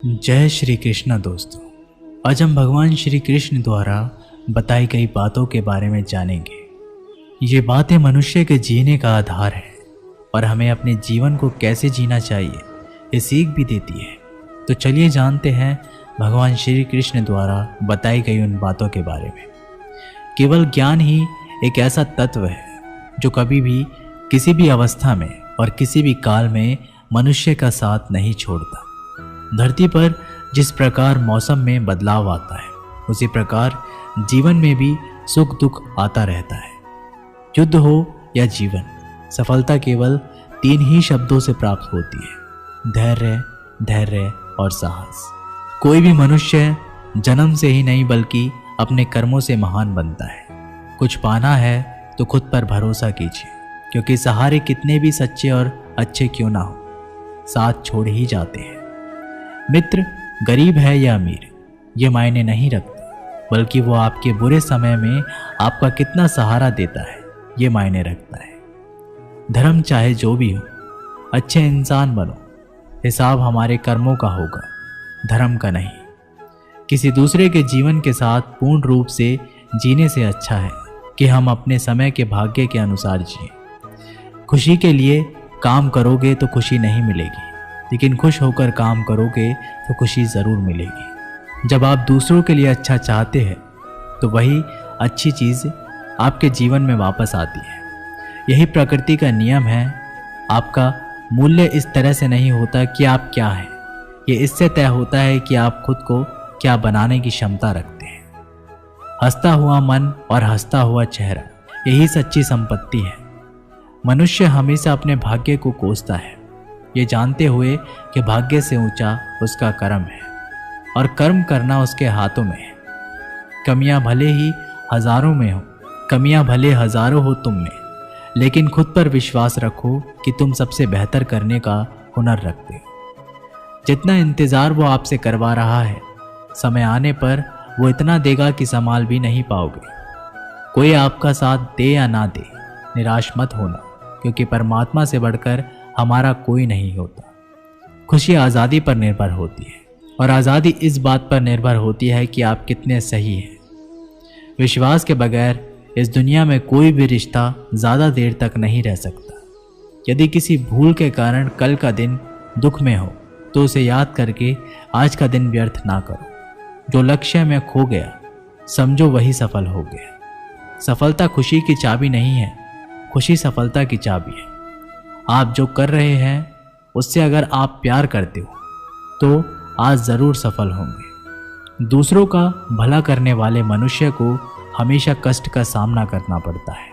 जय श्री कृष्ण दोस्तों। आज हम भगवान श्री कृष्ण द्वारा बताई गई बातों के बारे में जानेंगे। ये बातें मनुष्य के जीने का आधार है और हमें अपने जीवन को कैसे जीना चाहिए ये सीख भी देती है। तो चलिए जानते हैं भगवान श्री कृष्ण द्वारा बताई गई उन बातों के बारे में। केवल ज्ञान ही एक ऐसा तत्व है जो कभी भी किसी भी अवस्था में और किसी भी काल में मनुष्य का साथ नहीं छोड़ता। धरती पर जिस प्रकार मौसम में बदलाव आता है उसी प्रकार जीवन में भी सुख दुख आता रहता है। युद्ध हो या जीवन, सफलता केवल 3 ही शब्दों से प्राप्त होती है: धैर्य, धैर्य और साहस। कोई भी मनुष्य जन्म से ही नहीं बल्कि अपने कर्मों से महान बनता है। कुछ पाना है तो खुद पर भरोसा कीजिए, क्योंकि सहारे कितने भी सच्चे और अच्छे क्यों ना हो, साथ छोड़ ही जाते हैं। मित्र गरीब है या अमीर ये मायने नहीं रखता, बल्कि वो आपके बुरे समय में आपका कितना सहारा देता है ये मायने रखता है। धर्म चाहे जो भी हो, अच्छे इंसान बनो। हिसाब हमारे कर्मों का होगा, धर्म का नहीं। किसी दूसरे के जीवन के साथ पूर्ण रूप से जीने से अच्छा है कि हम अपने समय के भाग्य के अनुसार जिए। खुशी के लिए काम करोगे तो खुशी नहीं मिलेगी, लेकिन खुश होकर काम करोगे तो खुशी ज़रूर मिलेगी। जब आप दूसरों के लिए अच्छा चाहते हैं तो वही अच्छी चीज़ आपके जीवन में वापस आती है। यही प्रकृति का नियम है। आपका मूल्य इस तरह से नहीं होता कि आप क्या हैं, ये इससे तय होता है कि आप खुद को क्या बनाने की क्षमता रखते हैं। हंसता हुआ मन और हंसता हुआ चेहरा, यही सच्ची संपत्ति है। मनुष्य हमेशा अपने भाग्य को कोसता है, ये जानते हुए कि भाग्य से ऊंचा उसका कर्म है और कर्म करना उसके हाथों में है। कमियां भले ही हजारों में हो, कमियां भले हजारों हो तुम में, लेकिन खुद पर विश्वास रखो कि तुम सबसे बेहतर करने का हुनर रखते हो। जितना इंतज़ार वो आपसे करवा रहा है, समय आने पर वो इतना देगा कि संभाल भी नहीं पाओगे। कोई आपका साथ दे या ना दे, निराश मत होना, क्योंकि परमात्मा से बढ़कर हमारा कोई नहीं होता। खुशी आज़ादी पर निर्भर होती है और आज़ादी इस बात पर निर्भर होती है कि आप कितने सही हैं। विश्वास के बगैर इस दुनिया में कोई भी रिश्ता ज़्यादा देर तक नहीं रह सकता। यदि किसी भूल के कारण कल का दिन दुख में हो तो उसे याद करके आज का दिन व्यर्थ ना करो। जो लक्ष्य में खो गया समझो वही सफल हो गया। सफलता खुशी की चाबी नहीं है, खुशी सफलता की चाबी है। आप जो कर रहे हैं उससे अगर आप प्यार करते हो तो आज ज़रूर सफल होंगे। दूसरों का भला करने वाले मनुष्य को हमेशा कष्ट का सामना करना पड़ता है,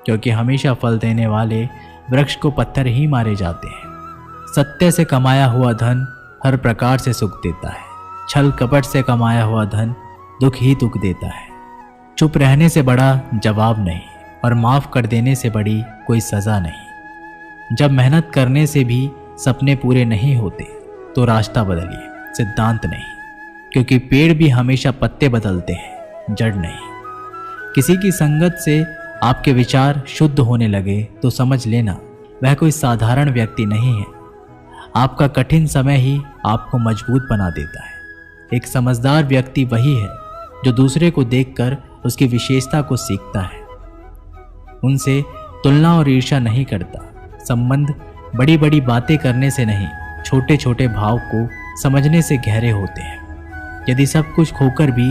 क्योंकि हमेशा फल देने वाले वृक्ष को पत्थर ही मारे जाते हैं। सत्य से कमाया हुआ धन हर प्रकार से सुख देता है, छल कपट से कमाया हुआ धन दुख ही दुख देता है। चुप रहने से बड़ा जवाब नहीं और माफ़ कर देने से बड़ी कोई सज़ा नहीं। जब मेहनत करने से भी सपने पूरे नहीं होते तो रास्ता बदलिए, सिद्धांत नहीं, क्योंकि पेड़ भी हमेशा पत्ते बदलते हैं, जड़ नहीं। किसी की संगत से आपके विचार शुद्ध होने लगे तो समझ लेना वह कोई साधारण व्यक्ति नहीं है। आपका कठिन समय ही आपको मजबूत बना देता है। एक समझदार व्यक्ति वही है जो दूसरे को देखकर उसकी विशेषता को सीखता है, उनसे तुलना और ईर्ष्या नहीं करता। संबंध बड़ी बड़ी बातें करने से नहीं, छोटे छोटे भाव को समझने से गहरे होते हैं। यदि सब कुछ खोकर भी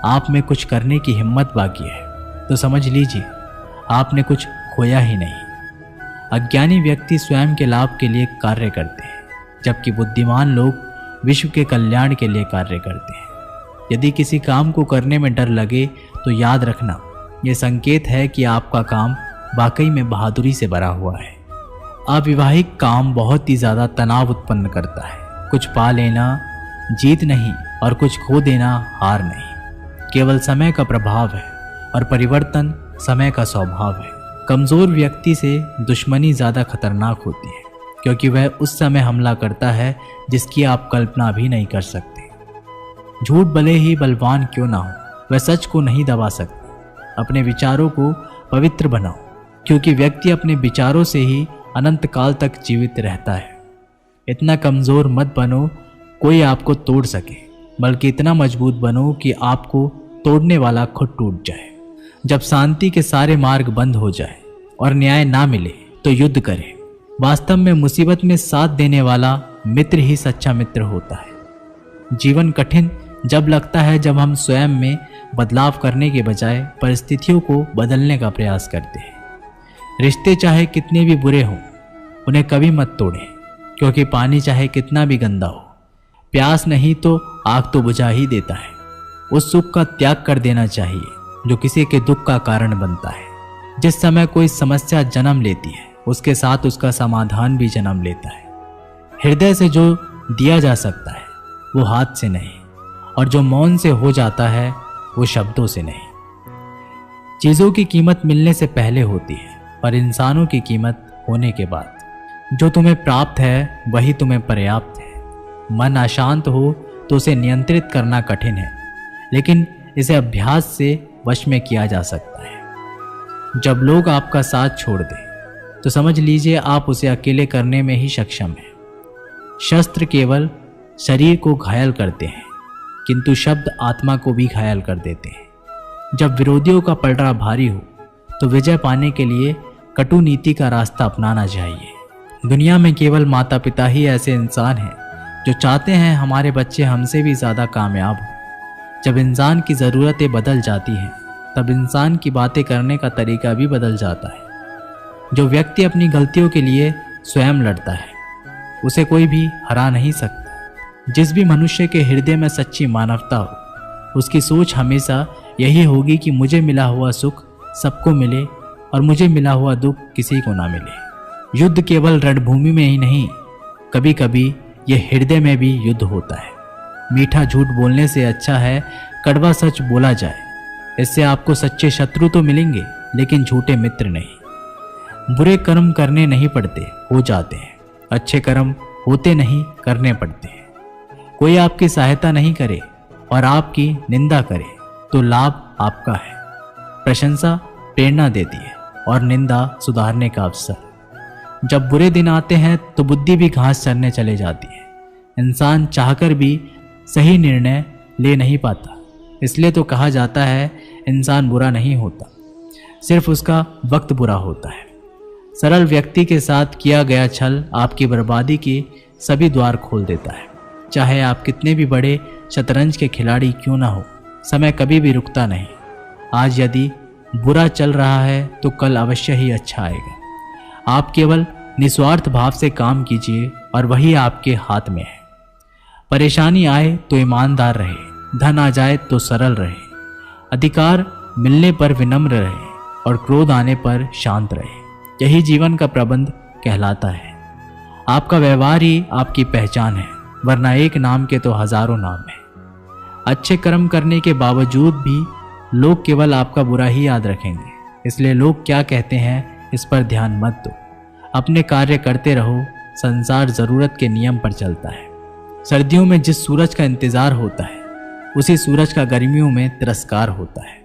आप में कुछ करने की हिम्मत बाकी है तो समझ लीजिए आपने कुछ खोया ही नहीं। अज्ञानी व्यक्ति स्वयं के लाभ के लिए कार्य करते हैं, जबकि बुद्धिमान लोग विश्व के कल्याण के लिए कार्य करते हैं। यदि किसी काम को करने में डर लगे तो याद रखना यह संकेत है कि आपका काम वाकई में बहादुरी से भरा हुआ है। अविवाहिक काम बहुत ही ज़्यादा तनाव उत्पन्न करता है। कुछ पा लेना जीत नहीं और कुछ खो देना हार नहीं, केवल समय का प्रभाव है और परिवर्तन समय का स्वभाव है। कमज़ोर व्यक्ति से दुश्मनी ज़्यादा खतरनाक होती है, क्योंकि वह उस समय हमला करता है जिसकी आप कल्पना भी नहीं कर सकते। झूठ भले ही बलवान क्यों ना हो, वह सच को नहीं दबा सकता। अपने विचारों को पवित्र बनाओ, क्योंकि व्यक्ति अपने विचारों से ही अनंत काल तक जीवित रहता है। इतना कमज़ोर मत बनो कोई आपको तोड़ सके, बल्कि इतना मजबूत बनो कि आपको तोड़ने वाला खुद टूट जाए। जब शांति के सारे मार्ग बंद हो जाए और न्याय ना मिले तो युद्ध करें। वास्तव में मुसीबत में साथ देने वाला मित्र ही सच्चा मित्र होता है। जीवन कठिन जब लगता है जब हम स्वयं में बदलाव करने के बजाय परिस्थितियों को बदलने का प्रयास करते हैं। रिश्ते चाहे कितने भी बुरे हों, उन्हें कभी मत तोड़ें, क्योंकि पानी चाहे कितना भी गंदा हो, प्यास नहीं तो आग तो बुझा ही देता है। उस सुख का त्याग कर देना चाहिए जो किसी के दुख का कारण बनता है। जिस समय कोई समस्या जन्म लेती है, उसके साथ उसका समाधान भी जन्म लेता है। हृदय से जो दिया जा सकता है वो हाथ से नहीं, और जो मौन से हो जाता है वो शब्दों से नहीं। चीजों की कीमत मिलने से पहले होती है और इंसानों की कीमत होने के बाद। जो तुम्हें प्राप्त है वही तुम्हें पर्याप्त है। मन अशांत हो तो उसे नियंत्रित करना कठिन है, लेकिन इसे अभ्यास से वश में किया जा सकता है। जब लोग आपका साथ छोड़ दें तो समझ लीजिए आप उसे अकेले करने में ही सक्षम हैं। शस्त्र केवल शरीर को घायल करते हैं, किंतु शब्द आत्मा को भी घायल कर देते हैं। जब विरोधियों का पलड़ा भारी हो तो विजय पाने के लिए कटु नीति का रास्ता अपनाना चाहिए। दुनिया में केवल माता पिता ही ऐसे इंसान हैं जो चाहते हैं हमारे बच्चे हमसे भी ज़्यादा कामयाब हो। जब इंसान की ज़रूरतें बदल जाती हैं तब इंसान की बातें करने का तरीका भी बदल जाता है। जो व्यक्ति अपनी गलतियों के लिए स्वयं लड़ता है उसे कोई भी हरा नहीं सकता। जिस भी मनुष्य के हृदय में सच्ची मानवता हो, उसकी सोच हमेशा यही होगी कि मुझे मिला हुआ सुख सबको मिले और मुझे मिला हुआ दुख किसी को ना मिले। युद्ध केवल रणभूमि में ही नहीं, कभी कभी यह हृदय में भी युद्ध होता है। मीठा झूठ बोलने से अच्छा है कड़वा सच बोला जाए। इससे आपको सच्चे शत्रु तो मिलेंगे, लेकिन झूठे मित्र नहीं। बुरे कर्म करने नहीं पड़ते, हो जाते हैं। अच्छे कर्म होते नहीं, करने पड़ते हैं। कोई आपकी सहायता नहीं करे और आपकी निंदा करे तो लाभ आपका है। प्रशंसा प्रेरणा देती है और निंदा सुधारने का अवसर। जब बुरे दिन आते हैं तो बुद्धि भी घास चरने चले जाती है। इंसान चाहकर भी सही निर्णय ले नहीं पाता। इसलिए तो कहा जाता है इंसान बुरा नहीं होता, सिर्फ उसका वक्त बुरा होता है। सरल व्यक्ति के साथ किया गया छल आपकी बर्बादी के सभी द्वार खोल देता है। चाहे आप कितने भी बड़े शतरंज के खिलाड़ी क्यों ना हो, समय कभी भी रुकता नहीं। आज यदि बुरा चल रहा है तो कल अवश्य ही अच्छा आएगा। आप केवल निस्वार्थ भाव से काम कीजिए और वही आपके हाथ में है। परेशानी आए तो ईमानदार रहे, धन आ जाए तो सरल रहे, अधिकार मिलने पर विनम्र रहे और क्रोध आने पर शांत रहे। यही जीवन का प्रबंध कहलाता है। आपका व्यवहार ही आपकी पहचान है, वरना एक नाम के तो हजारों नाम हैं। अच्छे कर्म करने के बावजूद भी लोग केवल आपका बुरा ही याद रखेंगे। इसलिए लोग क्या कहते हैं इस पर ध्यान मत दो। अपने कार्य करते रहो। संसार जरूरत के नियम पर चलता है। सर्दियों में जिस सूरज का इंतजार होता है उसी सूरज का गर्मियों में तिरस्कार होता है।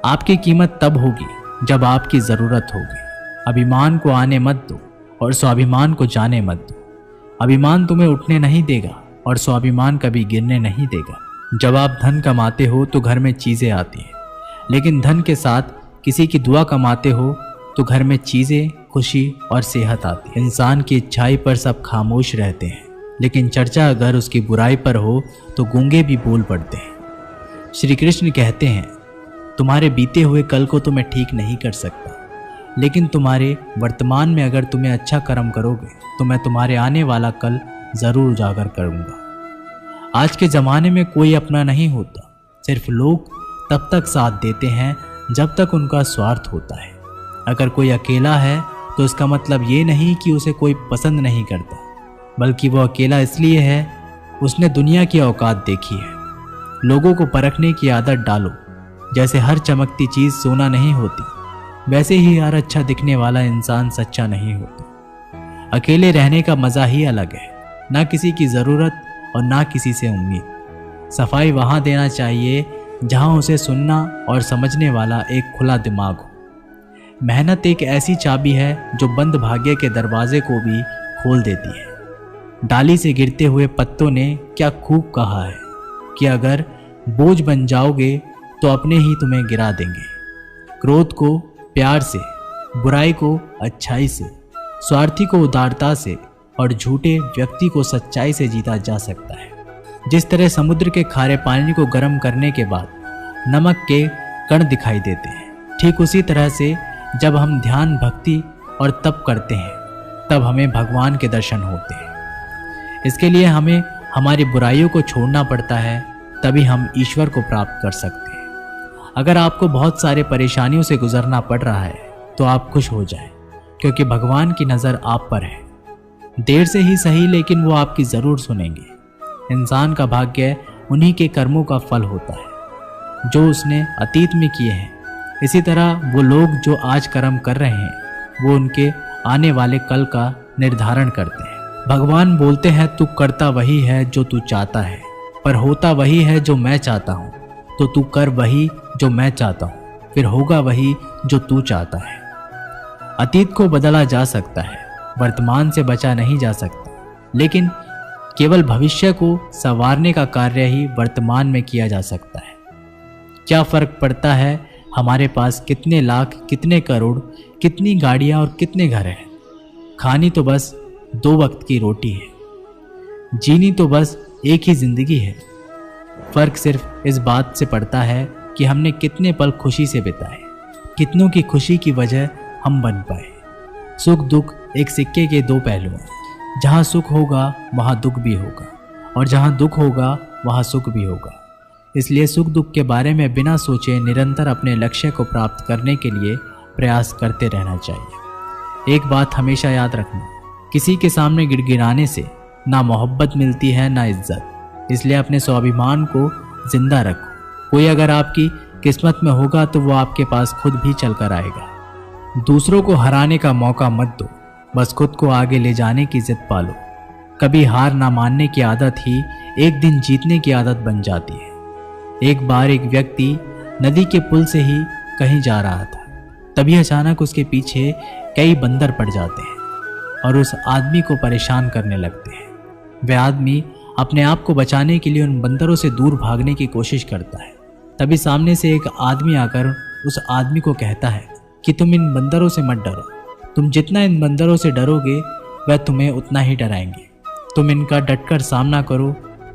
आपकी कीमत तब होगी जब आपकी जरूरत होगी। अभिमान को आने मत दो और स्वाभिमान को जाने मत दो। अभिमान तुम्हें उठने नहीं देगा और स्वाभिमान कभी गिरने नहीं देगा। जब आप धन कमाते हो तो घर में चीजें आती हैं, लेकिन धन के साथ किसी की दुआ कमाते हो तो घर में चीजें, खुशी और सेहत आती है। इंसान की इच्छाई पर सब खामोश रहते हैं, लेकिन चर्चा अगर उसकी बुराई पर हो तो गूंगे भी बोल पड़ते हैं। श्री कृष्ण कहते हैं, तुम्हारे बीते हुए कल को तो मैं ठीक नहीं कर सकता, लेकिन तुम्हारे वर्तमान में अगर तुम्हें अच्छा कर्म करोगे तो मैं तुम्हारे आने वाला कल जरूर उजागर करूंगा। आज के ज़माने में कोई अपना नहीं होता। सिर्फ लोग तब तक साथ देते हैं जब तक उनका स्वार्थ होता है। अगर कोई अकेला है तो इसका मतलब ये नहीं कि उसे कोई पसंद नहीं करता, बल्कि वो अकेला इसलिए है उसने दुनिया की औकात देखी है। लोगों को परखने की आदत डालो। जैसे हर चमकती चीज़ सोना नहीं होती, वैसे ही हर अच्छा दिखने वाला इंसान सच्चा नहीं होता। अकेले रहने का मज़ा ही अलग है। ना किसी की ज़रूरत और ना किसी से उम्मीद। सफाई वहाँ देना चाहिए जहाँ उसे सुनना और समझने वाला एक खुला दिमाग हो। मेहनत एक ऐसी चाबी है जो बंद भाग्य के दरवाजे को भी खोल देती है। डाली से गिरते हुए पत्तों ने क्या खूब कहा है कि अगर बोझ बन जाओगे तो अपने ही तुम्हें गिरा देंगे। क्रोध को प्यार से, बुराई को अच्छाई से, स्वार्थी को उदारता से और झूठे व्यक्ति को सच्चाई से जीता जा सकता है। जिस तरह समुद्र के खारे पानी को गर्म करने के बाद नमक के कण दिखाई देते हैं, ठीक उसी तरह से जब हम ध्यान, भक्ति और तप करते हैं तब हमें भगवान के दर्शन होते हैं। इसके लिए हमें हमारी बुराइयों को छोड़ना पड़ता है, तभी हम ईश्वर को प्राप्त कर सकते हैं। अगर आपको बहुत सारे परेशानियों से गुजरना पड़ रहा है तो आप खुश हो जाएं, क्योंकि भगवान की नज़र आप पर है। देर से ही सही, लेकिन वो आपकी ज़रूर सुनेंगे। इंसान का भाग्य उन्हीं के कर्मों का फल होता है जो उसने अतीत में किए हैं। इसी तरह वो लोग जो आज कर्म कर रहे हैं वो उनके आने वाले कल का निर्धारण करते हैं। भगवान बोलते हैं, तू करता वही है जो तू चाहता है, पर होता वही है जो मैं चाहता हूँ। तो तू कर वही जो मैं चाहता हूँ, फिर होगा वही जो तू चाहता है। अतीत को बदला जा सकता है, वर्तमान से बचा नहीं जा सकता, लेकिन केवल भविष्य को संवारने का कार्य ही वर्तमान में किया जा सकता है। क्या फर्क पड़ता है हमारे पास कितने लाख, कितने करोड़, कितनी गाड़ियां और कितने घर हैं? खानी तो बस 2 वक्त की रोटी है, जीनी तो बस एक ही जिंदगी है। फर्क सिर्फ इस बात से पड़ता है कि हमने कितने पल खुशी से बिताए, कितनों की खुशी की वजह हम बन पाए। सुख दुख एक सिक्के के 2 पहलू हैं। जहाँ सुख होगा वहाँ दुख भी होगा, और जहाँ दुख होगा वहाँ सुख भी होगा। इसलिए सुख दुख के बारे में बिना सोचे निरंतर अपने लक्ष्य को प्राप्त करने के लिए प्रयास करते रहना चाहिए। एक बात हमेशा याद रखना, किसी के सामने गिड़गिड़ाने से ना मोहब्बत मिलती है ना इज्जत। इसलिए अपने स्वाभिमान को जिंदा रखो। कोई अगर आपकी किस्मत में होगा तो वो आपके पास खुद भी चल कर आएगा। दूसरों को हराने का मौका मत दो, बस खुद को आगे ले जाने की जिद पालो। कभी हार ना मानने की आदत ही एक दिन जीतने की आदत बन जाती है। एक बार एक व्यक्ति नदी के पुल से ही कहीं जा रहा था, तभी अचानक उसके पीछे कई बंदर पड़ जाते हैं और उस आदमी को परेशान करने लगते हैं। वह आदमी अपने आप को बचाने के लिए उन बंदरों से दूर भागने की कोशिश करता है। तभी सामने से एक आदमी आकर उस आदमी को कहता है कि तुम इन बंदरों से मत डरो, तुम जितना इन बंदरों से डरोगे वह तुम्हें उतना ही डराएंगे। तुम इनका डटकर सामना करो।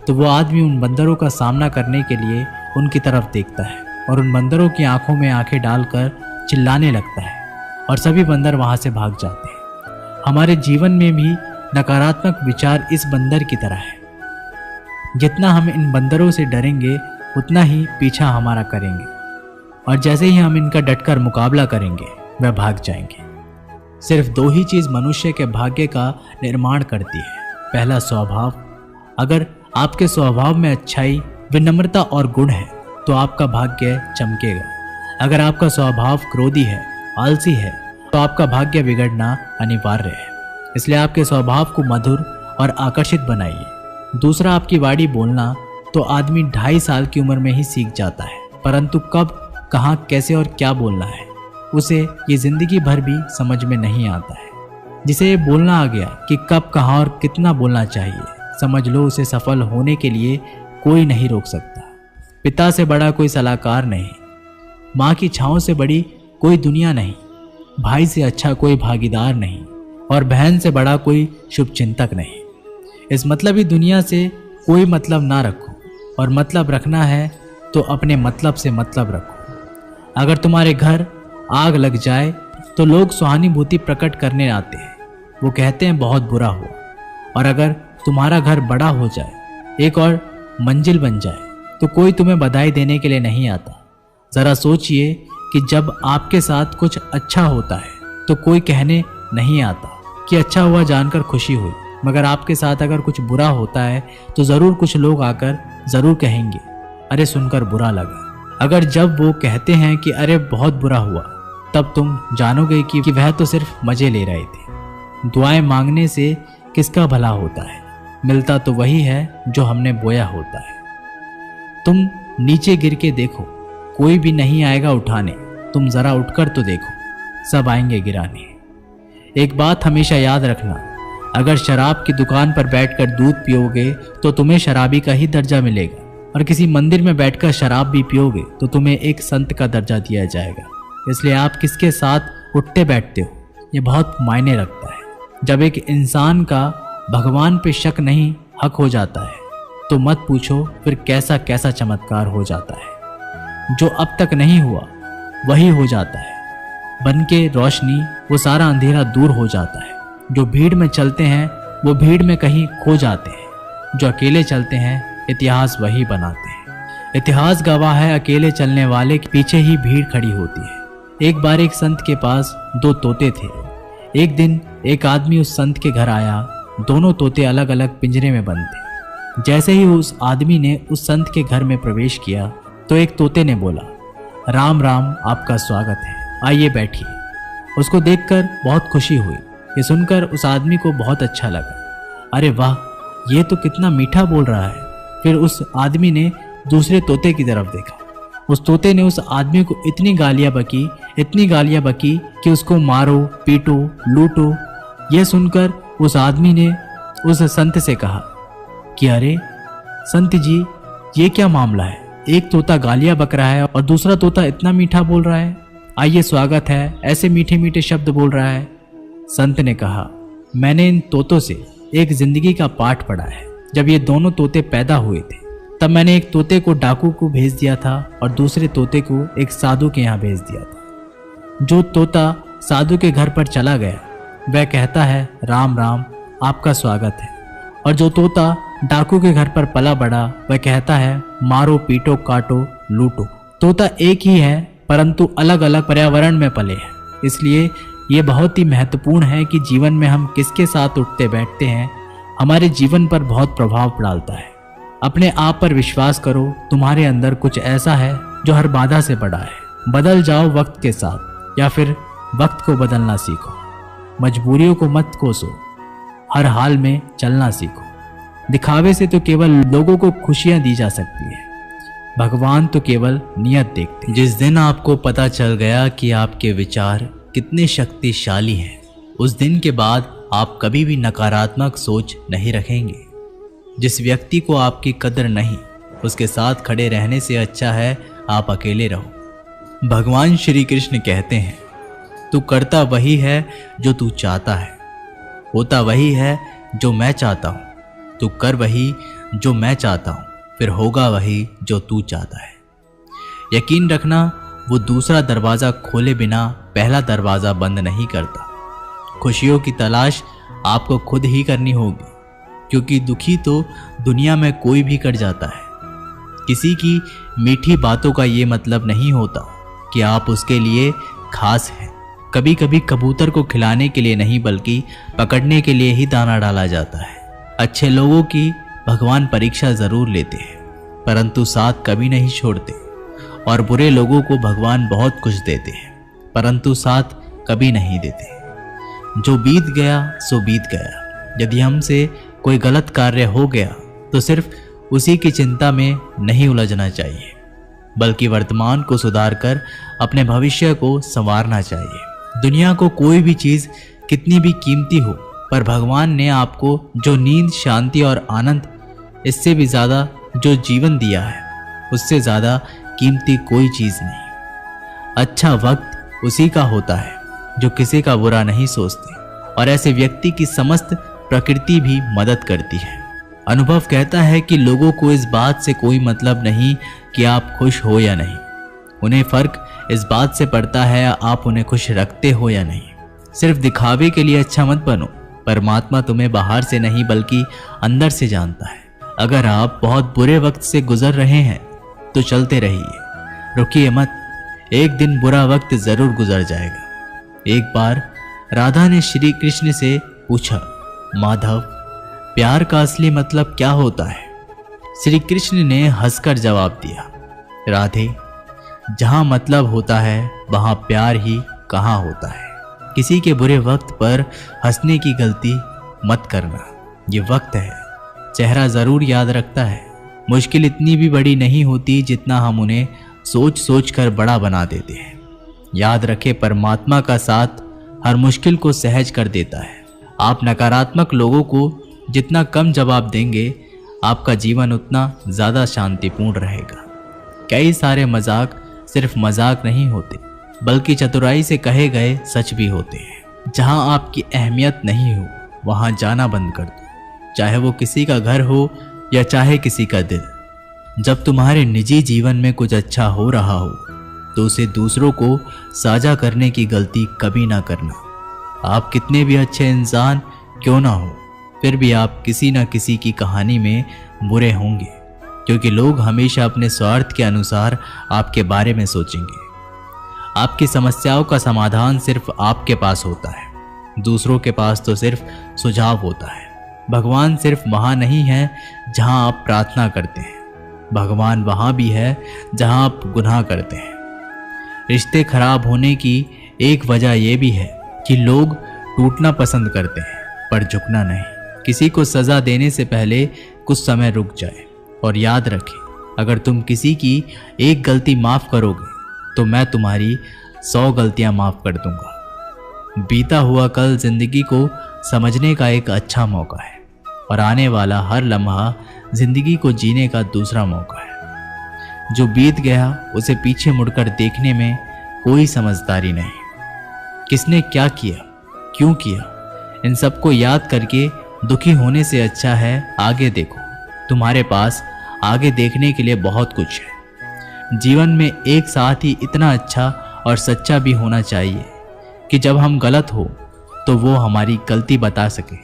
तो वो आदमी उन बंदरों का सामना करने के लिए उनकी तरफ देखता है और उन बंदरों की आंखों में आंखें डालकर चिल्लाने लगता है और सभी बंदर वहां से भाग जाते हैं। हमारे जीवन में भी नकारात्मक विचार इस बंदर की तरह है। जितना हम इन बंदरों से डरेंगे उतना ही पीछा हमारा करेंगे, और जैसे ही हम इनका डटकर मुकाबला करेंगे वह भाग जाएंगे। सिर्फ 2 ही चीज मनुष्य के भाग्य का निर्माण करती है। पहला, स्वभाव। अगर आपके स्वभाव में अच्छाई, विनम्रता और गुण है तो आपका भाग्य चमकेगा। अगर आपका स्वभाव क्रोधी है, आलसी है, तो आपका भाग्य बिगड़ना अनिवार्य है। इसलिए आपके स्वभाव को मधुर और आकर्षित बनाइए। दूसरा, आपकी वाणी बोलना तो आदमी 2.5 साल की उम्र में ही सीख जाता है, परंतु कब, कहाँ, कैसे और क्या बोलना है उसे ये जिंदगी भर भी समझ में नहीं आता है। जिसे ये बोलना आ गया कि कब, कहाँ और कितना बोलना चाहिए, समझ लो उसे सफल होने के लिए कोई नहीं रोक सकता। पिता से बड़ा कोई सलाहकार नहीं, माँ की छाँव से बड़ी कोई दुनिया नहीं, भाई से अच्छा कोई भागीदार नहीं, और बहन से बड़ा कोई शुभचिंतक नहीं। इस मतलबी दुनिया से कोई मतलब ना रखो, और मतलब रखना है तो अपने मतलब से मतलब रखो। अगर तुम्हारे घर आग लग जाए तो लोग सहानुभूति प्रकट करने आते हैं, वो कहते हैं बहुत बुरा हुआ। और अगर तुम्हारा घर बड़ा हो जाए, एक और मंजिल बन जाए, तो कोई तुम्हें बधाई देने के लिए नहीं आता। ज़रा सोचिए कि जब आपके साथ कुछ अच्छा होता है तो कोई कहने नहीं आता कि अच्छा हुआ जानकर खुशी हुई, मगर आपके साथ अगर कुछ बुरा होता है तो ज़रूर कुछ लोग आकर ज़रूर कहेंगे अरे सुनकर बुरा लगा। अगर जब वो कहते हैं कि अरे बहुत बुरा हुआ, तब तुम जानोगे कि वह तो सिर्फ मज़े ले रहे थे। दुआएं मांगने से किसका भला होता है? मिलता तो वही है जो हमने बोया होता है। तुम नीचे गिर के देखो, कोई भी नहीं आएगा उठाने। तुम जरा उठकर तो देखो, सब आएंगे गिराने। एक बात हमेशा याद रखना, अगर शराब की दुकान पर बैठकर दूध पियोगे तो तुम्हें शराबी का ही दर्जा मिलेगा, और किसी मंदिर में बैठकर शराब भी पियोगे तो तुम्हें एक संत का दर्जा दिया जाएगा। इसलिए आप किसके साथ उठते बैठते हो ये बहुत मायने रखता है। जब एक इंसान का भगवान पे शक नहीं हक हो जाता है तो मत पूछो फिर कैसा कैसा चमत्कार हो जाता है। जो अब तक नहीं हुआ वही हो जाता है। बन के रोशनी वो सारा अंधेरा दूर हो जाता है। जो भीड़ में चलते हैं वो भीड़ में कहीं खो जाते हैं। जो अकेले चलते हैं इतिहास वही बनाते हैं। इतिहास गवाह है अकेले चलने वाले के पीछे ही भीड़ खड़ी होती है। एक बार एक संत के पास 2 तोते थे। एक दिन एक आदमी उस संत के घर आया। दोनों तोते अलग अलग पिंजरे में बंद थे। जैसे ही उस आदमी ने उस संत के घर में प्रवेश किया तो एक तोते ने बोला, राम राम, आपका स्वागत है, आइए बैठिए। उसको देखकर बहुत खुशी हुई। ये सुनकर उस आदमी को बहुत अच्छा लगा। अरे वाह, ये तो कितना मीठा बोल रहा है। फिर उस आदमी ने दूसरे तोते की तरफ देखा। उस तोते ने उस आदमी को इतनी गालियां बकी कि उसको मारो, पीटो, लूटो। यह सुनकर उस आदमी ने उस संत से कहा कि अरे संत जी, ये क्या मामला है? एक तोता गालियां बक रहा है और दूसरा तोता इतना मीठा बोल रहा है। आइए स्वागत है, ऐसे मीठे मीठे शब्द बोल रहा है। संत ने कहा, मैंने इन तोतों से एक जिंदगी का पाठ पढ़ा है। जब ये दोनों तोते पैदा हुए थे तब मैंने एक तोते को डाकू को भेज दिया था और दूसरे तोते को एक साधु के यहाँ भेज दिया था। जो तोता साधु के घर पर चला गया वह कहता है, राम राम, आपका स्वागत है। और जो तोता डाकू के घर पर पला बड़ा वह कहता है, मारो, पीटो, काटो, लूटो। तोता एक ही है परंतु अलग अलग पर्यावरण में पले हैं। इसलिए ये बहुत ही महत्वपूर्ण है कि जीवन में हम किसके साथ उठते बैठते हैं हमारे जीवन पर बहुत प्रभाव डालता है। अपने आप पर विश्वास करो। तुम्हारे अंदर कुछ ऐसा है जो हर बाधा से बड़ा है। बदल जाओ वक्त के साथ, या फिर वक्त को बदलना सीखो। मजबूरियों को मत कोसो, हर हाल में चलना सीखो। दिखावे से तो केवल लोगों को खुशियां दी जा सकती है, भगवान तो केवल नियत देखते। जिस दिन आपको पता चल गया कि आपके विचार कितने शक्तिशाली हैं, उस दिन के बाद आप कभी भी नकारात्मक सोच नहीं रखेंगे। जिस व्यक्ति को आपकी कदर नहीं, उसके साथ खड़े रहने से अच्छा है आप अकेले रहो। भगवान श्री कृष्ण कहते हैं, तू करता वही है जो तू चाहता है, होता वही है जो मैं चाहता हूँ। तू कर वही जो मैं चाहता हूँ, फिर होगा वही जो तू चाहता है। यकीन रखना, वो दूसरा दरवाज़ा खोले बिना पहला दरवाज़ा बंद नहीं करता। खुशियों की तलाश आपको खुद ही करनी होगी, क्योंकि दुखी तो दुनिया में कोई भी कर जाता है। किसी की मीठी बातों का ये मतलब नहीं होता कि आप उसके लिए खास हैं। कभी कभी कबूतर को खिलाने के लिए नहीं बल्कि पकड़ने के लिए ही दाना डाला जाता है। अच्छे लोगों की भगवान परीक्षा ज़रूर लेते हैं परंतु साथ कभी नहीं छोड़ते, और बुरे लोगों को भगवान बहुत कुछ देते हैं परंतु साथ कभी नहीं देते। जो बीत गया सो बीत गया। यदि हमसे कोई गलत कार्य हो गया तो सिर्फ उसी की चिंता में नहीं उलझना चाहिए, बल्कि वर्तमान को सुधार कर अपने भविष्य को संवारना चाहिए। दुनिया को कोई भी चीज़ कितनी भी कीमती हो, पर भगवान ने आपको जो नींद, शांति और आनंद, इससे भी ज़्यादा जो जीवन दिया है, उससे ज़्यादा कीमती कोई चीज़ नहीं। अच्छा वक्त उसी का होता है जो किसी का बुरा नहीं सोचते, और ऐसे व्यक्ति की समस्त प्रकृति भी मदद करती है। अनुभव कहता है कि लोगों को इस बात से कोई मतलब नहीं कि आप खुश हो या नहीं। उन्हें फ़र्क इस बात से पड़ता है आप उन्हें खुश रखते हो या नहीं। सिर्फ दिखावे के लिए अच्छा मत बनो। परमात्मा तुम्हें बाहर से नहीं बल्कि अंदर से जानता है। अगर आप बहुत बुरे वक्त से गुजर रहे हैं तो चलते रहिए, रुकिए मत। एक दिन बुरा वक्त जरूर गुजर जाएगा। एक बार राधा ने श्री कृष्ण से पूछा, माधव, प्यार का असली मतलब क्या होता है? श्री कृष्ण ने हंसकर जवाब दिया, राधे, जहाँ मतलब होता है वहाँ प्यार ही कहाँ होता है। किसी के बुरे वक्त पर हंसने की गलती मत करना। ये वक्त है, चेहरा ज़रूर याद रखता है। मुश्किल इतनी भी बड़ी नहीं होती जितना हम उन्हें सोच सोच कर बड़ा बना देते हैं। याद रखें, परमात्मा का साथ हर मुश्किल को सहज कर देता है। आप नकारात्मक लोगों को जितना कम जवाब देंगे, आपका जीवन उतना ज़्यादा शांतिपूर्ण रहेगा। कई सारे मजाक सिर्फ मजाक नहीं होते, बल्कि चतुराई से कहे गए सच भी होते हैं। जहां आपकी अहमियत नहीं हो, वहां जाना बंद कर दो, चाहे वो किसी का घर हो या चाहे किसी का दिल। जब तुम्हारे निजी जीवन में कुछ अच्छा हो रहा हो, तो उसे दूसरों को साझा करने की गलती कभी ना करना। आप कितने भी अच्छे इंसान क्यों ना हो, फिर भी आप किसी न किसी की कहानी में बुरे होंगे, क्योंकि लोग हमेशा अपने स्वार्थ के अनुसार आपके बारे में सोचेंगे। आपकी समस्याओं का समाधान सिर्फ आपके पास होता है, दूसरों के पास तो सिर्फ सुझाव होता है। भगवान सिर्फ वहाँ नहीं है जहाँ आप प्रार्थना करते हैं, भगवान वहाँ भी है जहाँ आप गुनाह करते हैं। रिश्ते खराब होने की एक वजह यह भी है कि लोग टूटना पसंद करते हैं, पर झुकना नहीं। किसी को सज़ा देने से पहले कुछ समय रुक जाए और याद रखें, अगर तुम किसी की एक गलती माफ़ करोगे तो मैं तुम्हारी 100 गलतियां माफ़ कर दूंगा। बीता हुआ कल जिंदगी को समझने का एक अच्छा मौका है, और आने वाला हर लम्हा जिंदगी को जीने का दूसरा मौका है। जो बीत गया उसे पीछे मुड़कर देखने में कोई समझदारी नहीं। किसने क्या किया, क्यों किया, इन सबको याद करके दुखी होने से अच्छा है आगे देखो। तुम्हारे पास आगे देखने के लिए बहुत कुछ है। जीवन में एक साथ ही इतना अच्छा और सच्चा भी होना चाहिए कि जब हम गलत हो तो वो हमारी गलती बता सके,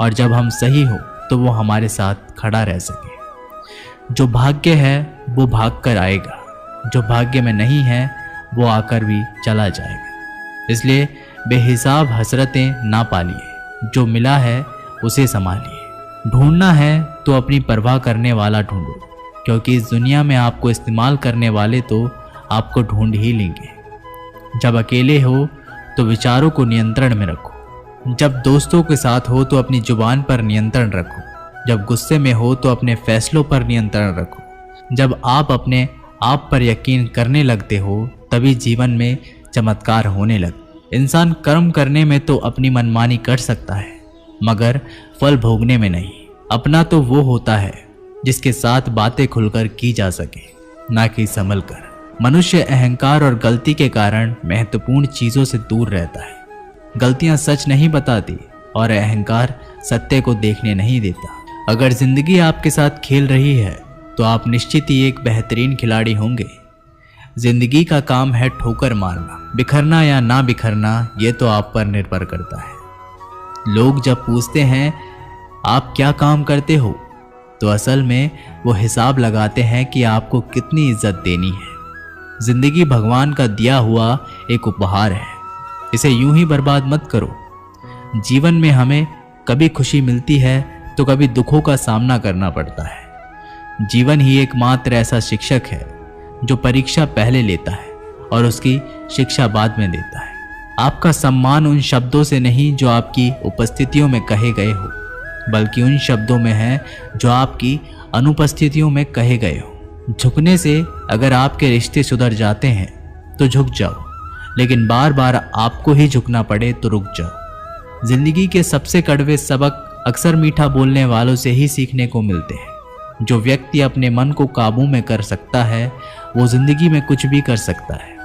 और जब हम सही हो तो वो हमारे साथ खड़ा रह सके। जो भाग्य है वो भाग कर आएगा, जो भाग्य में नहीं है वो आकर भी चला जाएगा। इसलिए बेहिसाब हसरतें ना पालिए, जो मिला है उसे संभालिए। ढूंढना है तो अपनी परवाह करने वाला ढूंढो, क्योंकि इस दुनिया में आपको इस्तेमाल करने वाले तो आपको ढूंढ ही लेंगे। जब अकेले हो तो विचारों को नियंत्रण में रखो, जब दोस्तों के साथ हो तो अपनी जुबान पर नियंत्रण रखो, जब गुस्से में हो तो अपने फैसलों पर नियंत्रण रखो। जब आप अपने आप पर यकीन करने लगते हो तभी जीवन में चमत्कार होने लगते। इंसान कर्म करने में तो अपनी मनमानी कर सकता है, मगर फल भोगने में नहीं। अपना तो वो होता है जिसके साथ बातें खुलकर की जा सके, ना कि संभल कर। मनुष्य अहंकार और गलती के कारण महत्वपूर्ण चीजों से दूर रहता है। गलतियां सच नहीं बताती और अहंकार सत्य को देखने नहीं देता। अगर जिंदगी आपके साथ खेल रही है तो आप निश्चित ही एक बेहतरीन खिलाड़ी होंगे। जिंदगी का काम है ठोकर मारना, बिखरना या ना बिखरना ये तो आप पर निर्भर करता है। लोग जब पूछते हैं आप क्या काम करते हो, तो असल में वो हिसाब लगाते हैं कि आपको कितनी इज्जत देनी है। जिंदगी भगवान का दिया हुआ एक उपहार है, इसे यूं ही बर्बाद मत करो। जीवन में हमें कभी खुशी मिलती है तो कभी दुखों का सामना करना पड़ता है। जीवन ही एकमात्र ऐसा शिक्षक है जो परीक्षा पहले लेता है और उसकी शिक्षा बाद में देता है। आपका सम्मान उन शब्दों से नहीं जो आपकी उपस्थितियों में कहे गए हो, बल्कि उन शब्दों में है जो आपकी अनुपस्थितियों में कहे गए हो। झुकने से अगर आपके रिश्ते सुधर जाते हैं तो झुक जाओ, लेकिन बार बार आपको ही झुकना पड़े तो रुक जाओ। जिंदगी के सबसे कड़वे सबक अक्सर मीठा बोलने वालों से ही सीखने को मिलते हैं। जो व्यक्ति अपने मन को काबू में कर सकता है वो जिंदगी में कुछ भी कर सकता है।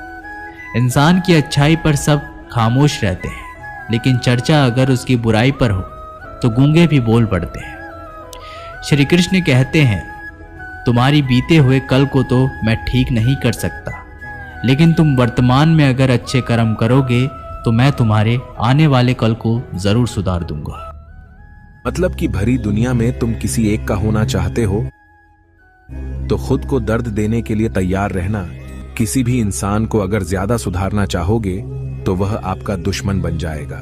इंसान की अच्छाई पर सब खामोश रहते हैं, लेकिन चर्चा अगर उसकी बुराई पर हो तो गूंगे भी बोल पड़ते हैं। श्री कृष्ण कहते हैं, तुम्हारी बीते हुए कल को तो मैं ठीक नहीं कर सकता, लेकिन तुम वर्तमान में अगर अच्छे कर्म करोगे तो मैं तुम्हारे आने वाले कल को जरूर सुधार दूंगा। मतलब कि भरी दुनिया में तुम किसी एक का होना चाहते हो तो खुद को दर्द देने के लिए तैयार रहना। किसी भी इंसान को अगर ज्यादा सुधारना चाहोगे तो वह आपका दुश्मन बन जाएगा।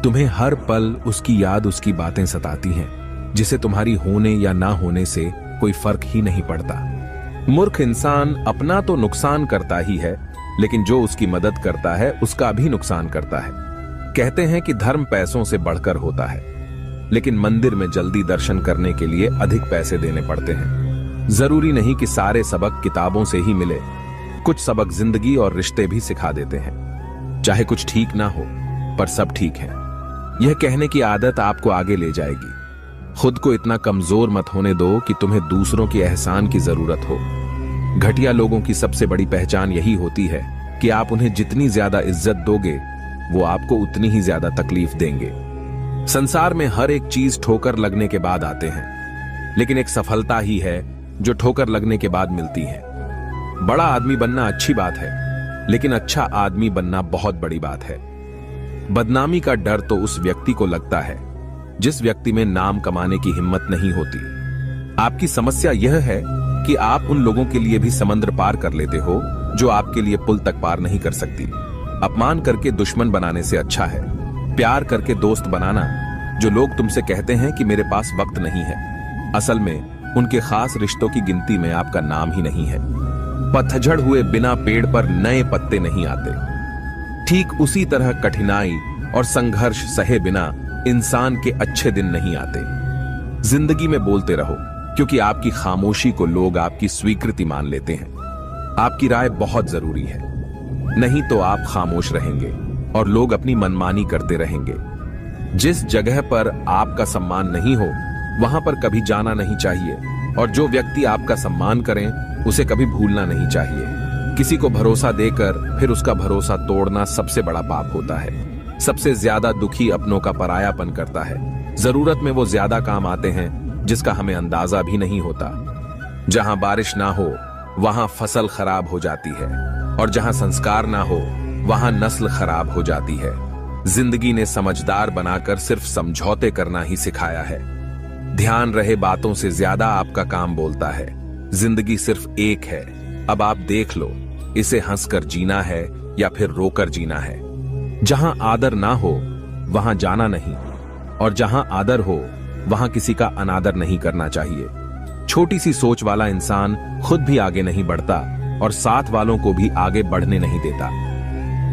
तुम्हें हर पल उसकी याद, उसकी बातें सताती हैं, जिसे तुम्हारी होने या ना होने से कोई फर्क ही नहीं पड़ता। मूर्ख इंसान अपना तो नुकसान करता ही है, लेकिन जो उसकी मदद करता है उसका भी नुकसान करता है। कहते हैं कि धर्म पैसों से बढ़कर होता है, लेकिन मंदिर में जल्दी दर्शन करने के लिए अधिक पैसे देने पड़ते हैं। जरूरी नहीं कि सारे सबक किताबों से ही मिले, कुछ सबक जिंदगी और रिश्ते भी सिखा देते हैं। चाहे कुछ ठीक ना हो, पर सब ठीक है। यह कहने की आदत आपको आगे ले जाएगी। खुद को इतना कमजोर मत होने दो कि तुम्हें दूसरों के एहसान की जरूरत हो। घटिया लोगों की सबसे बड़ी पहचान यही होती है कि आप उन्हें जितनी ज्यादा इज्जत दोगे वो आपको उतनी ही ज्यादा तकलीफ देंगे। संसार में हर एक चीज ठोकर लगने के बाद आते हैं, लेकिन एक सफलता ही है जो ठोकर लगने के बाद मिलती है। बड़ा आदमी बनना अच्छी बात है, लेकिन अच्छा आदमी बनना बहुत बड़ी बात है। बदनामी का डर तो उस व्यक्ति को लगता है जिस व्यक्ति में नाम कमाने की हिम्मत नहीं होती। आपकी समस्या यह है कि आप उन लोगों के लिए भी समंदर पार कर लेते हो जो आपके लिए पुल तक पार नहीं कर सकती। अपमान करके दुश्मन बनाने से अच्छा है प्यार करके दोस्त बनाना। जो लोग तुमसे कहते हैं कि मेरे पास वक्त नहीं है, असल में उनके खास रिश्तों की गिनती में आपका नाम ही नहीं है। पतझड़ हुए बिना पेड़ पर नए पत्ते नहीं आते। ठीक उसी तरह कठिनाई और संघर्ष सहे बिना इंसान के अच्छे दिन नहीं आते। जिंदगी में बोलते रहो, क्योंकि आपकी खामोशी को लोग आपकी स्वीकृति मान लेते हैं। आपकी राय बहुत जरूरी है, नहीं तो आप खामोश रहेंगे और लोग अपनी मनमानी करते रहेंगे। जिस जगह पर आपका सम्मान नहीं हो वहां पर कभी जाना नहीं चाहिए, और जो व्यक्ति आपका सम्मान करें उसे कभी भूलना नहीं चाहिए। किसी को भरोसा देकर फिर उसका भरोसा तोड़ना सबसे बड़ा पाप होता है। सबसे ज्यादा दुखी अपनों का परायापन करता है। जरूरत में वो ज्यादा काम आते हैं जिसका हमें अंदाजा भी नहीं होता। जहां बारिश ना हो वहां फसल खराब हो जाती है, और जहां संस्कार ना हो वहां नस्ल खराब हो जाती है। जिंदगी ने समझदार बनाकर सिर्फ समझौते करना ही सिखाया है। ध्यान रहे, बातों से ज्यादा आपका काम बोलता है। जिंदगी सिर्फ एक है, अब आप देख लो इसे हंसकर जीना है या फिर रोकर जीना है। जहां आदर ना हो वहां जाना नहीं, और जहां आदर हो वहां किसी का अनादर नहीं करना चाहिए। छोटी सी सोच वाला इंसान खुद भी आगे नहीं बढ़ता और साथ वालों को भी आगे बढ़ने नहीं देता।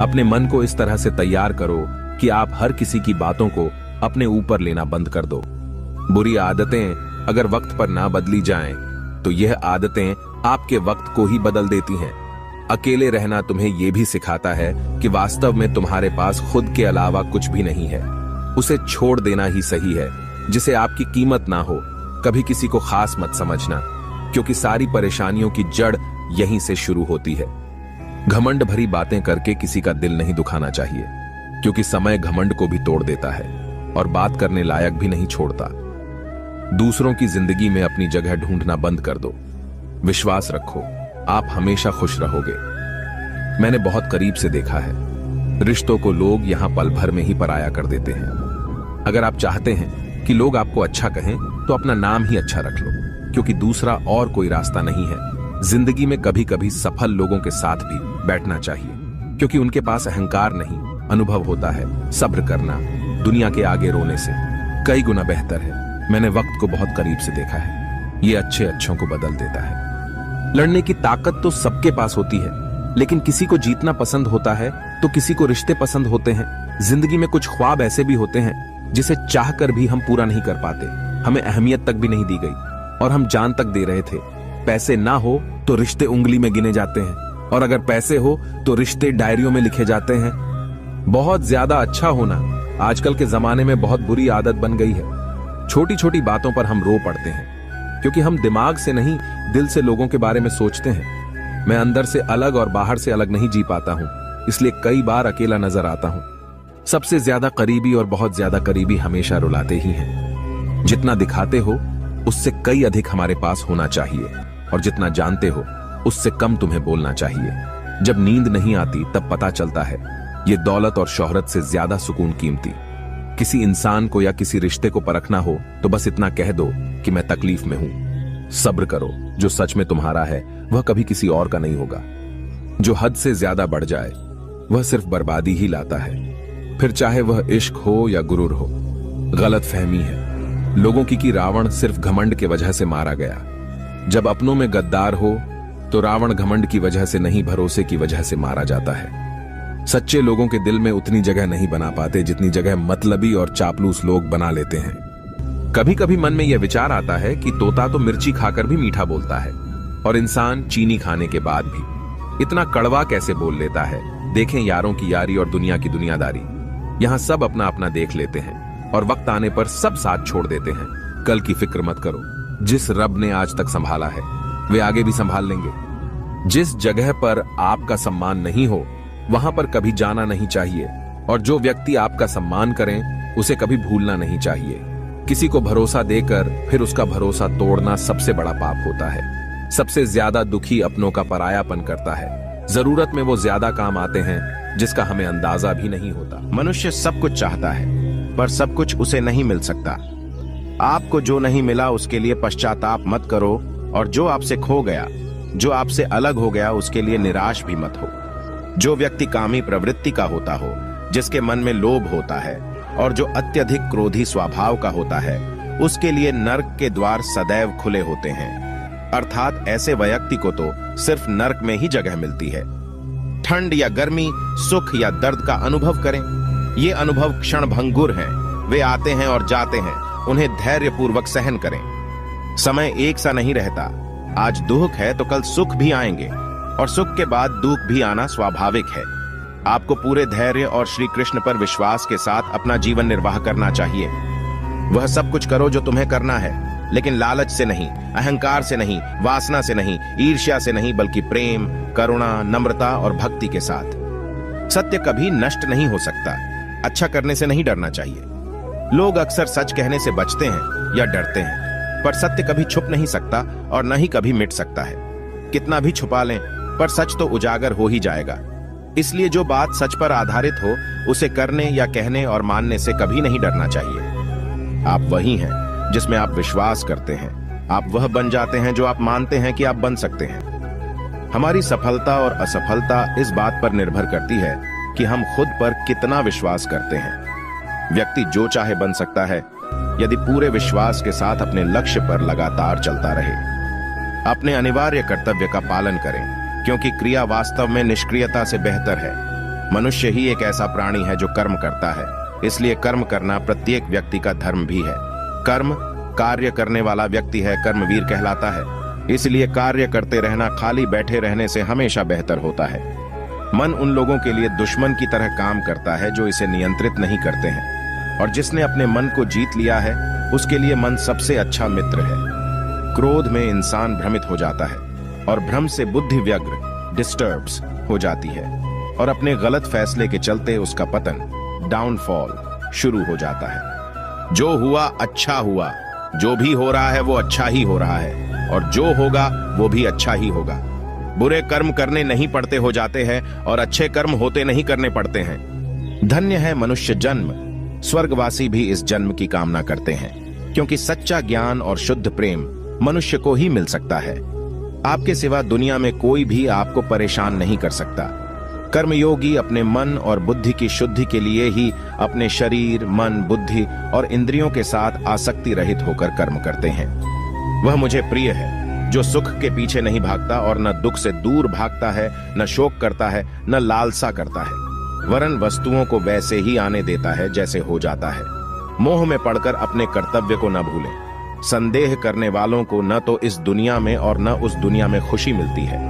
अपने मन को इस तरह से तैयार करो कि आप हर किसी की बातों को अपने ऊपर लेना बंद कर दो। बुरी आदतें अगर वक्त पर ना बदली जाएं, तो यह आदतें आपके वक्त को ही बदल देती हैं। अकेले रहना तुम्हें यह भी सिखाता है कि वास्तव में तुम्हारे पास खुद के अलावा कुछ भी नहीं है। उसे छोड़ देना ही सही है। जिसे आपकी कीमत ना हो कभी किसी को खास मत समझना, क्योंकि सारी परेशानियों की जड़ यहीं से शुरू होती है। घमंड भरी बातें करके किसी का दिल नहीं दुखाना चाहिए, क्योंकि समय घमंड को भी तोड़ देता है और बात करने लायक भी नहीं छोड़ता। दूसरों की जिंदगी में अपनी जगह ढूंढना बंद कर दो। विश्वास रखो, आप हमेशा खुश रहोगे। मैंने बहुत करीब से देखा है, रिश्तों को लोग यहां पल भर में ही पराया कर देते हैं। अगर आप चाहते हैं कि लोग आपको अच्छा कहें तो अपना नाम ही अच्छा रख लो, क्योंकि दूसरा और कोई रास्ता नहीं है। जिंदगी में कभी कभी सफल लोगों के साथ भी बैठना चाहिए, क्योंकि उनके पास अहंकार नहीं, अनुभव होता है। सब्र करना दुनिया के आगे रोने से कई गुना बेहतर है। मैंने वक्त को बहुत करीब से देखा है, ये अच्छे अच्छों को बदल देता है। लड़ने की ताकत तो सबके पास होती है, लेकिन किसी को जीतना पसंद होता है तो किसी को रिश्ते पसंद होते हैं। जिंदगी में कुछ ख्वाब ऐसे भी होते हैं जिसे चाहकर भी हम पूरा नहीं कर पाते। हमें अहमियत तक भी नहीं दी गई और हम जान तक दे रहे थे। पैसे ना हो तो रिश्ते उंगली में गिने जाते हैं, और अगर पैसे हो तो रिश्ते डायरियों में लिखे जाते हैं। बहुत ज्यादा अच्छा होना आजकल के जमाने में बहुत बुरी आदत बन गई है। छोटी छोटी बातों पर हम रो पड़ते हैं, क्योंकि हम दिमाग से नहीं दिल से लोगों के बारे में सोचते हैं। मैं अंदर से अलग और बाहर से अलग नहीं जी पाता हूं, इसलिए कई बार अकेला नजर आता हूं। सबसे ज्यादा करीबी और बहुत ज्यादा करीबी हमेशा रुलाते ही हैं। जितना दिखाते हो उससे कई अधिक हमारे पास होना चाहिए, और जितना जानते हो उससे कम तुम्हें बोलना चाहिए। जब नींद नहीं आती तब पता चलता है ये दौलत और शोहरत से ज्यादा सुकून कीमती। किसी इंसान को या किसी रिश्ते को परखना हो तो बस इतना कह दो कि मैं तकलीफ में हूं। सब्र करो, जो सच में तुम्हारा है वह कभी किसी और का नहीं होगा। जो हद से ज्यादा बढ़ जाए वह सिर्फ बर्बादी ही लाता है, फिर चाहे वह इश्क हो या गुरूर हो। गलत फहमी है लोगों की कि रावण सिर्फ घमंड के वजह से मारा गया। जब अपनों में गद्दार हो तो रावण घमंड की वजह से नहीं, भरोसे की वजह से मारा जाता है। सच्चे लोगों के दिल में उतनी जगह नहीं बना पाते जितनी जगह मतलबी और चापलूस लोग बना लेते हैं। कभी कभी मन में यह विचार आता है कि तोता तो मिर्ची खाकर भी मीठा बोलता है, और इंसान चीनी खाने के बाद भी इतना कड़वा कैसे बोल लेता है। देखें यारों की यारी और दुनिया की दुनियादारी। यहाँ सब अपना अपना देख लेते हैं और वक्त आने पर सब साथ छोड़ देते हैं। कल की फिक्र मत करो, जिस रब ने आज तक संभाला है वे आगे भी संभाल लेंगे। जिस जगह पर आपका सम्मान नहीं हो वहां पर कभी जाना नहीं चाहिए, और जो व्यक्ति आपका सम्मान करें उसे कभी भूलना नहीं चाहिए। किसी को भरोसा देकर फिर उसका भरोसा तोड़ना सबसे बड़ा पाप होता है। सबसे ज्यादा दुखी अपनों का परायापन करता है। जरूरत में वो ज्यादा काम आते हैं जिसका हमें अंदाजा भी नहीं होता। मनुष्य सब कुछ चाहता है पर सब कुछ उसे नहीं मिल सकता। आपको जो नहीं मिला उसके लिए पश्चाताप मत करो, और जो आपसे खो गया, जो आपसे अलग हो गया, उसके लिए निराश भी मत हो। जो व्यक्ति कामी प्रवृत्ति का होता हो, जिसके मन में लोभ होता है और जो अत्यधिक क्रोधी स्वभाव का होता है, उसके लिए नर्क के द्वार सदैव खुले होते हैं। अर्थात ऐसे व्यक्ति को तो सिर्फ नर्क में ही जगह मिलती है। ठंड या गर्मी, सुख या दर्द का अनुभव करें। ये अनुभव क्षण भंगुर हैं, वे आते हैं और जाते हैं, उन्हें धैर्यपूर्वक सहन करें। समय एक सा नहीं रहता। आज दुख है तो कल सुख भी आएंगे, और सुख के बाद दुख भी आना स्वाभाविक है। आपको पूरे धैर्य और श्री कृष्ण पर विश्वास के साथ अपना जीवन निर्वाह करना चाहिए। वह सब कुछ करो जो तुम्हें करना है, लेकिन लालच से नहीं, अहंकार से नहीं, वासना से नहीं, ईर्ष्या से नहीं, बल्कि प्रेम, करुणा, नम्रता और भक्ति के साथ। सत्य कभी नष्ट नहीं हो सकता। अच्छा करने से नहीं डरना चाहिए। लोग अक्सर सच कहने से बचते हैं या डरते हैं, पर सत्य कभी छुप नहीं सकता और न ही कभी मिट सकता है। कितना भी छुपा लें पर सच तो उजागर हो ही जाएगा। इसलिए जो बात सच पर आधारित हो उसे करने या कहने और मानने से कभी नहीं डरना चाहिए। आप वही हैं जिसमें आप विश्वास करते हैं। आप वह बन जाते हैं जो आप मानते हैं कि आप बन सकते हैं। हमारी सफलता और असफलता इस बात पर निर्भर करती है कि हम खुद पर कितना विश्वास करते हैं। व्यक्ति जो चाहे बन सकता है यदि पूरे विश्वास के साथ अपने लक्ष्य पर लगातार चलता रहे। अपने अनिवार्य कर्तव्य का पालन करें, क्योंकि क्रिया वास्तव में निष्क्रियता से बेहतर है। मनुष्य ही एक ऐसा प्राणी है जो कर्म करता है, इसलिए कर्म करना प्रत्येक व्यक्ति का धर्म भी है। कर्म कार्य करने वाला व्यक्ति है, कर्मवीर कहलाता है। इसलिए कार्य करते रहना खाली बैठे रहने से हमेशा बेहतर होता है। मन उन लोगों के लिए दुश्मन की तरह काम करता है जो इसे नियंत्रित नहीं करते हैं, और जिसने अपने मन को जीत लिया है उसके लिए मन सबसे अच्छा मित्र है। क्रोध में इंसान भ्रमित हो जाता है और भ्रम से बुद्धि व्यग्र डिस्टर्ब्स हो जाती है, और अपने गलत फैसले के चलते उसका पतन, डाउनफॉल शुरू हो जाता है। जो हुआ अच्छा हुआ, जो भी हो रहा है वो अच्छा ही हो रहा है, और जो होगा वो भी अच्छा ही होगा। बुरे कर्म करने नहीं पड़ते हो जाते हैं और अच्छे कर्म होते नहीं करने पड़ते हैं। धन्य है मनुष्य जन्म। स्वर्गवासी भी इस जन्म की कामना करते हैं, क्योंकि सच्चा ज्ञान और शुद्ध प्रेम मनुष्य को ही मिल सकता है। आपके सिवा दुनिया में कोई भी आपको परेशान नहीं कर सकता। कर्मयोगी अपने मन और बुद्धि की शुद्धि के लिए ही अपने शरीर, मन, बुद्धि और इंद्रियों के साथ आसक्ति रहित होकर कर्म करते हैं। वह मुझे प्रिय है जो सुख के पीछे नहीं भागता और न दुख से दूर भागता है, न शोक करता है, न लालसा करता है, वरन वस्तुओं को वैसे ही आने देता है जैसे हो जाता है। मोह में पड़कर अपने कर्तव्य को न भूलें। संदेह करने वालों को न तो इस दुनिया में और न उस दुनिया में खुशी मिलती है।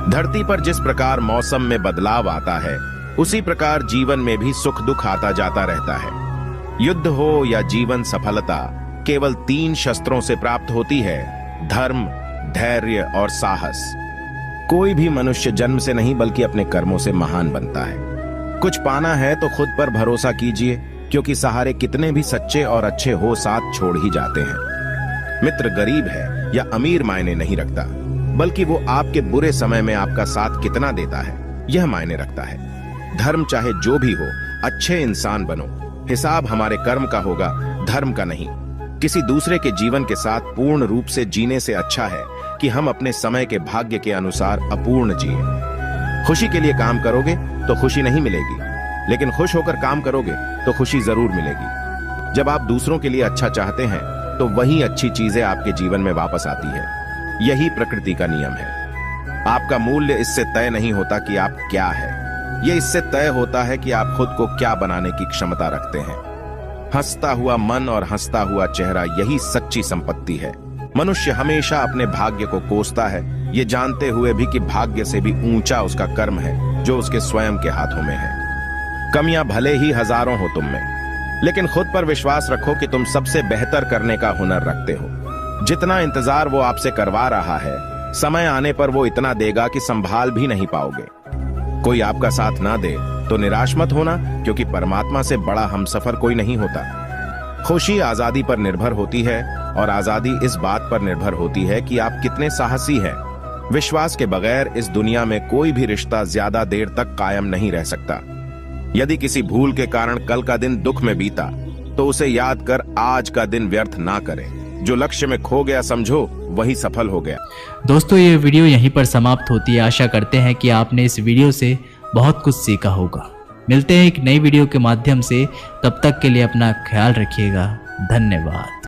धरती पर जिस प्रकार मौसम में बदलाव आता है, उसी प्रकार जीवन में भी सुख दुख आता जाता रहता है। युद्ध हो या जीवन सफलता केवल 3 शस्त्रों से प्राप्त होती है: धर्म, धैर्य और साहस। कोई भी मनुष्य जन्म से नहीं बल्कि अपने कर्मों से महान बनता है। कुछ पाना है तो खुद पर भरोसा कीजिए, क्योंकि सहारे कितने भी सच्चे और अच्छे हो साथ छोड़ ही जाते हैं। मित्र गरीब है या अमीर मायने नहीं रखता, बल्कि वो आपके बुरे समय में आपका साथ कितना देता है यह मायने रखता है। धर्म चाहे जो भी हो, अच्छे इंसान बनो। हिसाब हमारे कर्म का होगा, धर्म का नहीं। किसी दूसरे के जीवन के साथ पूर्ण रूप से जीने से अच्छा है कि हम अपने समय के भाग्य के अनुसार अपूर्ण जिए। खुशी के लिए काम करोगे तो खुशी नहीं मिलेगी, लेकिन खुश होकर काम करोगे तो खुशी जरूर मिलेगी। जब आप दूसरों के लिए अच्छा चाहते हैं तो वही अच्छी चीजें आपके जीवन में वापस आती है। यही प्रकृति का नियम है। आपका मूल्य इससे तय नहीं होता कि आप क्या है, यह इससे तय होता है कि आप खुद को क्या बनाने की क्षमता रखते हैं। हंसता हुआ मन और हंसता हुआ चेहरा, यही सच्ची संपत्ति है। मनुष्य हमेशा अपने भाग्य को कोसता है, ये जानते हुए भी कि भाग्य से भी ऊंचा उसका कर्म है जो उसके स्वयं के हाथों में है। कमियां भले ही हजारों हो तुम में, लेकिन खुद पर विश्वास रखो कि तुम सबसे बेहतर करने का हुनर रखते हो। जितना इंतजार वो आपसे करवा रहा है, समय आने पर वो इतना देगा कि संभाल भी नहीं पाओगे। कोई आपका साथ ना दे तो निराश मत होना, क्योंकि परमात्मा से बड़ा हमसफर कोई नहीं होता। खुशी आजादी पर निर्भर होती है, और आजादी इस बात पर निर्भर होती है कि आप कितने साहसी हैं। विश्वास के बगैर इस दुनिया में कोई भी रिश्ता ज्यादा देर तक कायम नहीं रह सकता। यदि किसी भूल के कारण कल का दिन दुख में बीता, तो उसे याद कर आज का दिन व्यर्थ ना करें। जो लक्ष्य में खो गया समझो वही सफल हो गया। दोस्तों, ये वीडियो यहीं पर समाप्त होती है। आशा करते हैं कि आपने इस वीडियो से बहुत कुछ सीखा होगा। मिलते हैं एक नई वीडियो के माध्यम से, तब तक के लिए अपना ख्याल रखिएगा। धन्यवाद।